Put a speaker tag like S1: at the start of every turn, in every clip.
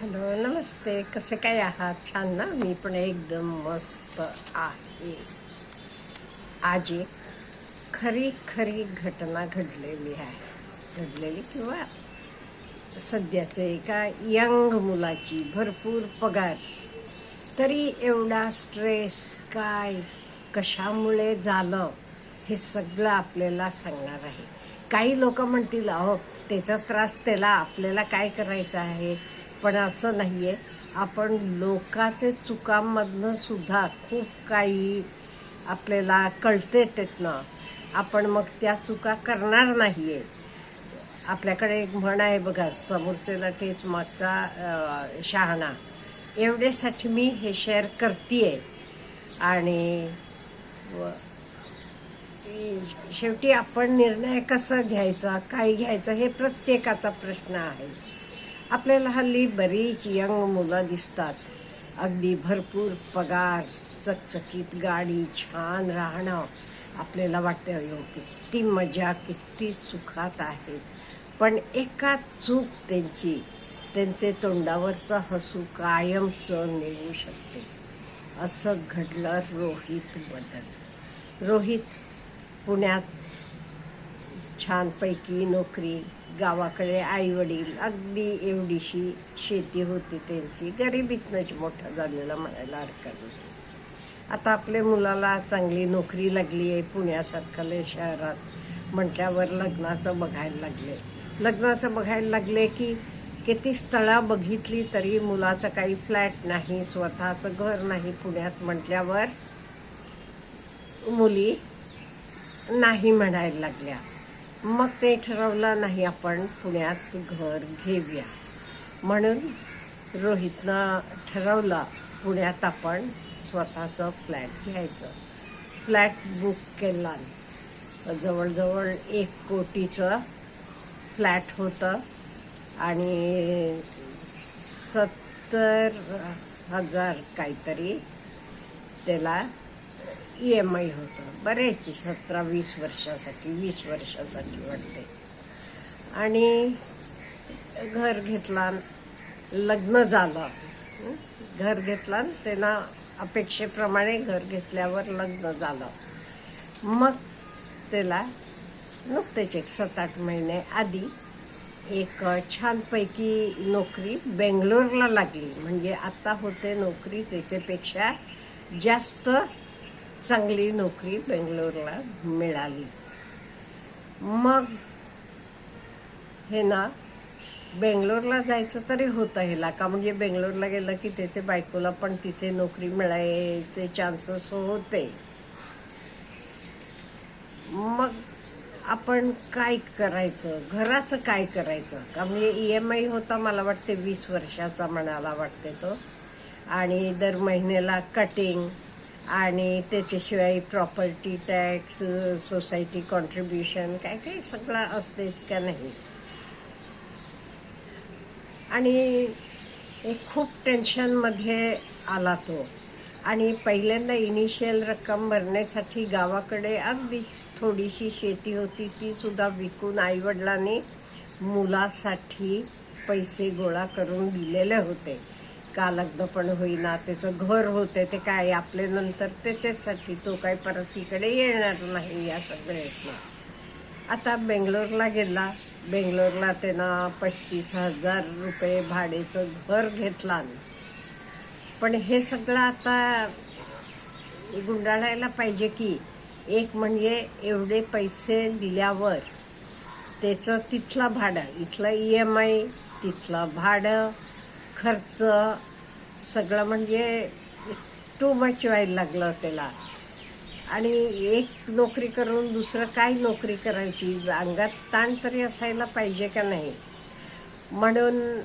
S1: Hello, नमस्ते. कसे काय आहात? छान ना? मी पण एकदम मस्त आहे. आज एक खरी खरी घटना घडलेली किंवा सध्याचे एका यंग मुलाची भरपूर पगार, तरी एवढा स्ट्रेस काय, कशामुळे झालं, हे सगळं आपल्याला सांगणार आहे. काही लोक म्हणतील, अहो त्याचा त्रास त्याला, आपल्याला काय करायचं आहे. पण असं नाही आहे. आपण लोकांचे चुकांमधनं सुद्धा खूप काही आपल्याला कळते त्यातनं. आपण मग त्या चुका करणार नाही आहे. आपल्याकडे एक म्हण आहे बघा, समोरच्याला ठेच मागचा शहाणा. एवढ्यासाठी मी हे शेअर करते. आणि शेवटी आपण निर्णय कसा घ्यायचा, काय घ्यायचा, हे प्रत्येकाचा प्रश्न आहे. आपल्याला हल्ली बरीच यंग मुलं दिसतात, अगदी भरपूर पगार, चकचकीत गाडी, छान राहणं. आपल्याला वाटतं अयो किती मजा, किती सुखात आहेत. पण एका चूक त्यांचे तोंडावरचं हसू कायमचं निघू शकते. असं घडलं रोहित पुण्यात छानपैकी नोकरी, गावाकडे आईवडील, अगदी एवढीशी शेती होती त्यांची. गरिबीतनंच मोठं झालेलं म्हणायला हरकत नाही. आता आपल्या मुलाला चांगली नोकरी लागली आहे पुण्यासारख्या शहरात म्हटल्यावर लग्नाचं बघायला लागले की किती स्थळं बघितली तरी मुलाचं काही फ्लॅट नाही, स्वतःचं घर नाही पुण्यात म्हटल्यावर मुली नाही म्हणायला लागल्या. मग ते ठरवलं, नाही आपण पुण्यात घर घेऊया. म्हणून रोहितनं ठरवलं पुण्यात आपण स्वतःचं फ्लॅट घ्यायचं. फ्लॅट बुक केला. जवळजवळ 1 कोटीचं फ्लॅट होतं आणि 70,000 काहीतरी त्याला EMI होतं. बरेच 17-20 वर्षासाठी, 20 वर्षासाठी वाटते. आणि घर घेतला, लग्न झालं. घर घेतला, त्यांना अपेक्षेप्रमाणे घर घेतल्यावर लग्न झालं. मग त्याला नुकतेच 7-8 महिने आधी एक छानपैकी नोकरी बेंगलोरला लागली. म्हणजे आता होते नोकरी त्याच्यापेक्षा जास्त चांगली नोकरी बेंगलोरला मिळाली. मग हे ना, बेंगलोरला जायचं तरी होतं ह्याला, का म्हणजे बेंगलोरला गेलं की त्याच्या बायकोला पण तिथे नोकरी मिळायचे चान्सेस होते. मग आपण काय करायचं, घराचं काय करायचं, का म्हणजे EMI होता, मला वाटते 20 वर्षाचा म्हणायला वाटते तो. आणि दर महिन्याला कटिंग, आणि त्याच्याशिवाय प्रॉपर्टी टॅक्स, सोसायटी कॉन्ट्रीब्युशन, काय काय सगळं असतेच का नाही. आणि खूप टेन्शनमध्ये आला तो. आणि पहिल्यांदा इनिशियल रक्कम भरण्यासाठी गावाकडे अगदी थोडीशी शेती होती, ती सुद्धा विकून आईवडिलांनी मुलासाठी पैसे गोळा करून दिलेले होते. का लग्न पण होईना, त्याचं घर होते, ते काय आपले नंतर त्याच्यासाठी तो काय परत इकडे येणार नाही या सगळ्यातनं. आता बेंगलोरला गेला. बेंगलोरला त्यानं 35,000 रुपये भाड्याचं घर घेतला. पण हे सगळं आता गुंडाळायला पाहिजे की. एक म्हणजे एवढे पैसे दिल्यावर त्याचं तिथलं भाडं, इथलं EMI, तिथलं भाडं, खर्च सगळं म्हणजे टू मच व्हायला लागलं त्याला. आणि एक नोकरी करून दुसरं काय नोकरी करायची, अंगात ताण तरी असायला पाहिजे का नाही. म्हणून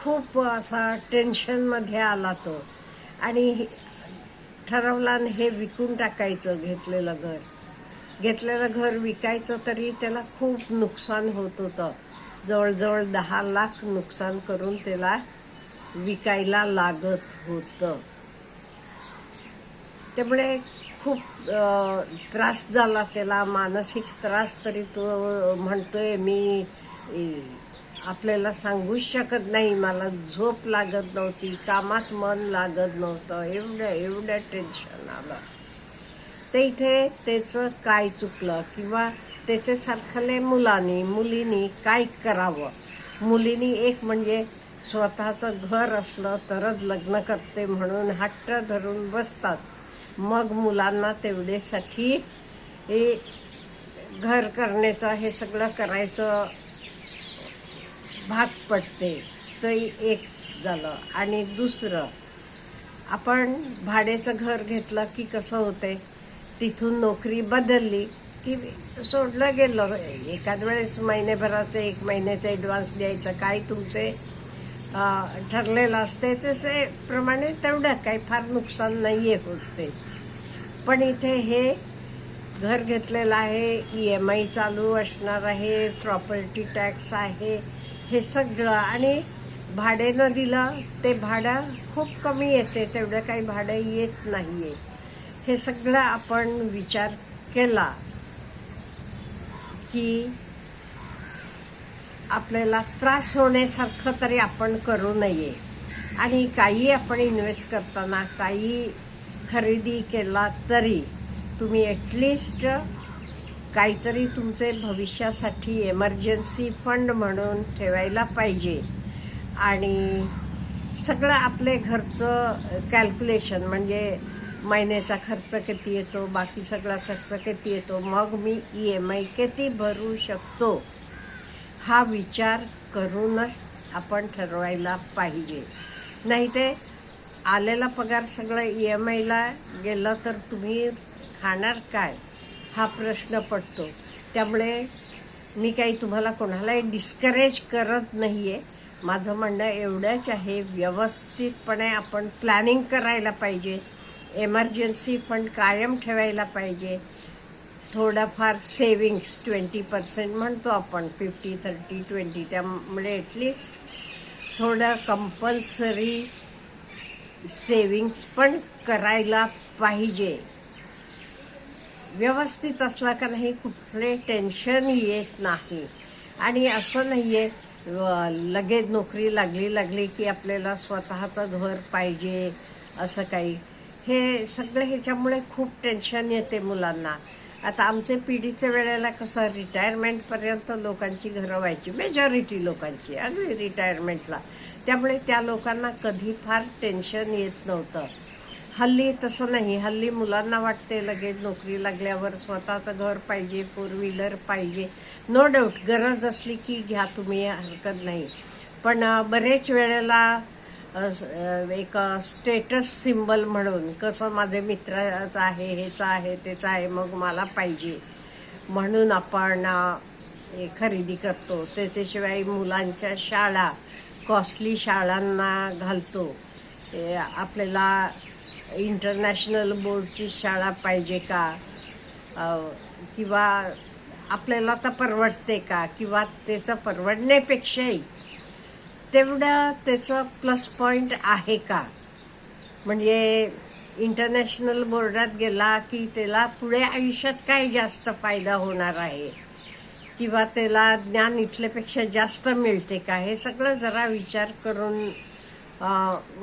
S1: खूप असा टेन्शनमध्ये आला तो. आणि ठरवला हे विकून टाकायचं. घेतलेलं घर विकायचं, तरी त्याला खूप नुकसान होत होतं. जवळजवळ 10 लाख नुकसान करून त्याला विकायला लागत होतं. त्यामुळे खूप त्रास झाला त्याला, मानसिक त्रास. तरी तो म्हणतोय मी आपल्याला सांगूच शकत नाही. मला झोप लागत नव्हती, कामात मन लागत नव्हतं, एवढं टेन्शन आलं. ते इथे त्याचं काय चुकलं किंवा त्याच्यासारखं मुलींनी काय करावं. मुलींनी एक म्हणजे स्वतःचं घर असलं तरच लग्न करते म्हणून हट्ट धरून बसतात. मग मुलांना तेवढेसाठी हे घर करण्याचं हे सगळं करायचं भाग पडते. तर एक झालं. आणि दुसरं, आपण भाड्याचं घर घेतलं की कसं होते, तिथून नोकरी बदलली की सोडलं गेलं. एखाद वेळेस महिन्याभराचं 1 महिन्याचा ॲडव्हान्स द्यायचं, काय तुमचे ठरलेलं असते तसे प्रमाणे तेवढं काही फार नुकसान नाही आहे होत ते. पण इथे हे घर घेतलेलं आहे, EMI चालू असणार आहे, प्रॉपर्टी टॅक्स आहे, हे सगळं. आणि भाड्यानं दिलं ते भाडं खूप कमी येते, तेवढं काही भाडं येत नाही आहे. हे सगळं आपण विचार केला की आपल्याला त्रास होण्यासारखं तरी आपण करू नये. आणि काही आपण इन्व्हेस्ट करताना, काही खरेदी केला तरी तुम्ही ॲटलिस्ट काहीतरी तुमचे भविष्यासाठी एमर्जन्सी फंड म्हणून ठेवायला पाहिजे. आणि सगळं आपले घरचं कॅल्क्युलेशन म्हणजे महिन्याचा खर्च किती येतो, बाकी सगळा खर्च किती येतो, मग मी EMI किती भरू शकतो, हा विचार करूनच आपण ठरवायला पाहिजे. नाही ते आलेला पगार सगळं EMIला गेलं तर तुम्ही खाणार काय, हा प्रश्न पडतो. त्यामुळे मी काही तुम्हाला कोणालाही डिस्करेज करत नाही आहे. माझं म्हणणं एवढंच आहे, व्यवस्थितपणे आपण प्लॅनिंग करायला पाहिजे. एमर्जन्सी फंड कायम ठेवायला पाहिजे. थोडंफार सेविंग्स 20% म्हणतो आपण, 50-30-20, त्यामुळे ॲटलिस्ट थोडं कंपल्सरी सेविंग्स पण करायला पाहिजे. व्यवस्थित असला का नाही कुठले टेन्शन येत नाही. आणि असं नाही आहे लगेच नोकरी लागली की आपल्याला स्वतःचं घर पाहिजे असं काही. हे सगळं ह्याच्यामुळे खूप टेन्शन येते मुलांना. आता आमच्या पिढीच्या वेळेला कसं रिटायरमेंटपर्यंत लोकांची घरं व्हायची, मेजॉरिटी लोकांची, अगदी रिटायरमेंटला. त्यामुळे त्या लोकांना कधी फार टेन्शन येत नव्हतं. हल्ली तसं नाही. हल्ली मुलांना वाटते लगेच नोकरी लागल्यावर स्वतःचं घर पाहिजे, 4 व्हीलर पाहिजे. नो डाऊट गरज असली की घ्या तुम्ही, हरकत नाही. पण बरेच वेळेला एक स्टेटस सिम्बल म्हणून, कसं माझे मित्राचं आहे, हेचं आहे, त्याचं आहे, मग मला पाहिजे म्हणून आपण खरेदी करतो. त्याच्याशिवाय मुलांच्या शाळा, कॉस्टली शाळांना घालतो. आपल्याला इंटरनॅशनल बोर्डची शाळा पाहिजे का, किंवा आपल्याला तर परवडते का, किंवा त्याचं परवडण्यापेक्षाही तेवढं त्याचं प्लस पॉईंट आहे का. म्हणजे इंटरनॅशनल बोर्डात गेला की त्याला पुढे आयुष्यात काय जास्त फायदा होणार आहे, किंवा त्याला ज्ञान इथल्यापेक्षा जास्त मिळते का, हे सगळं जरा विचार करून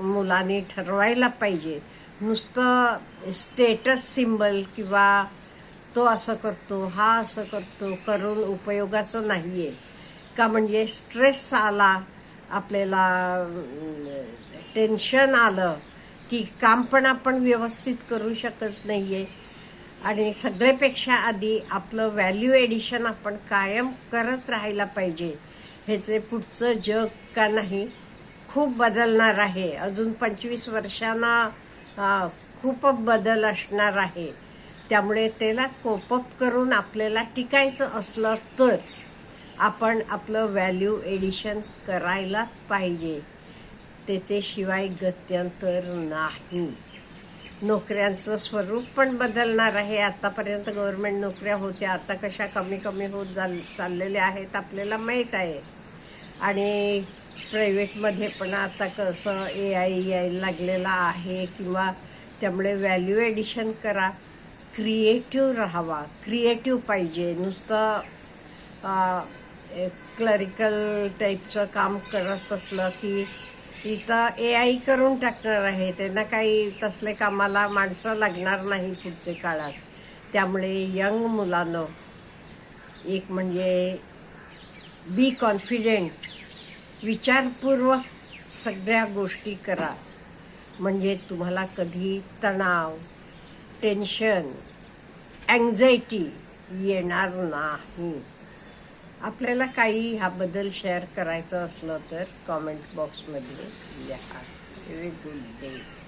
S1: मुलांनी ठरवायला पाहिजे. नुसतं स्टेटस सिम्बल किंवा तो असं करतो, हा असं करतो करून उपयोगाचं नाही आहे का. म्हणजे स्ट्रेस आला, आपल्याला टेन्शन आलं की काम पण आपण व्यवस्थित करू शकत नाही आहे. आणि सगळ्यापेक्षा आधी आपलं व्हॅल्यू एडिशन आपण कायम करत राहायला पाहिजे. ह्याचे पुढचं जग का नाही खूप बदलणार आहे. अजून 25 वर्षांना खूप बदल असणार आहे. त्यामुळे त्याला कोपअप करून आपल्याला टिकायचं असलं तर आपण आपलं व्हॅल्यू एडिशन करायला पाहिजे. त्याच्याशिवाय गत्यंतर नाही. नोकऱ्यांचं स्वरूप पण बदलणार आहे. आतापर्यंत गव्हर्नमेंट नोकऱ्या होत्या, आता कशा कमी कमी होत चाललेल्या आहेत आपल्याला माहीत आहे. आणि प्रायव्हेटमध्ये पण आता कसं AI यायला लागलेला आहे, किंवा त्यामुळे व्हॅल्यू एडिशन करा. क्रिएटिव्ह राहावा, क्रिएटिव्ह पाहिजे. नुसतं क्लरिकल टाईपचं काम करत असलं की इथं AI करून टाकणार आहे. त्यांना काही तसले कामाला माणसं लागणार नाही पुढच्या काळात. त्यामुळे यंग मुलांनो, एक म्हणजे बी कॉन्फिडेंट, विचारपूर्वक सगळ्या गोष्टी करा. म्हणजे तुम्हाला कधी तणाव, टेन्शन, अँक्झायटी येणार नाही. आपल्याला काही ह्याबद्दल शेअर करायचं असलं तर कॉमेंट बॉक्समध्ये लिहा. Very good day.